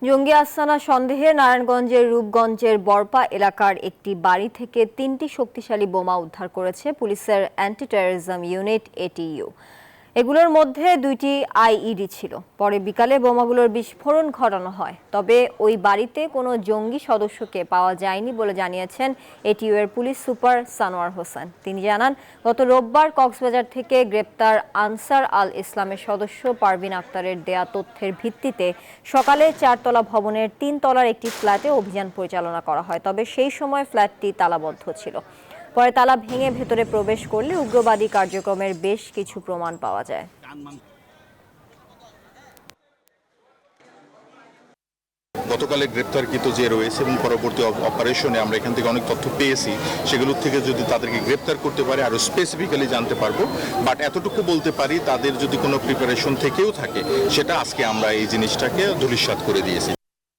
জঙ্গি আস্তানা সন্দেহে নারায়ণগঞ্জের রূপগঞ্জের বরপা এলাকার একটি বাড়ি থেকে ৩টি শক্তিশালী বোমা উদ্ধার করেছে পুলিশের অ্যান্টি টেররিজম ইউনিট এটিইউ। এগুলোর মধ্যে 2টি আইইডি ছিল। পরে বিকালে বোমাগুলোর বিস্ফোরণ ঘটানো হয়। তবে ওই বাড়িতে কোনো জঙ্গি সদস্যকে পাওয়া যায়নি বলে জানিয়েছেন এটিইউ এর পুলিশ সুপার সানোয়ার হোসেন। তিনি জানান, গত রোববার কক্সবাজার থেকে গ্রেপ্তার আনসার আল ইসলামের সদস্য পারভিন আক্তারের দেয়া তথ্যের ভিত্তিতে সকালে 4তলা ভবনের 3 তলার একটি ফ্ল্যাটে অভিযান পরিচালনা করা হয়। তবে সেই সময় ফ্ল্যাটটি তালাবদ্ধ ছিল। পরে তালা ভেঙে ভেতরে প্রবেশ করলে উগ্রবাদী কার্যক্রমের বেশ কিছু প্রমাণ পাওয়া যায়। গতকালে গ্রেপ্তারকৃত যে রয়েছে এবং পরবর্তী অপারেশনে আমরা এখান থেকে অনেক তথ্য পেয়েছি, সেগুলোর থেকে যদি তাদেরকে গ্রেপ্তার করতে পারে আরও স্পেসিফিক্যালি জানতে পারবো। বাট এতটুকু বলতে পারি, তাদের যদি কোনো প্রিপারেশন থেকেও থাকে, সেটা আজকে আমরা এই জিনিসটাকে ধূলিসাৎ করে দিয়েছি।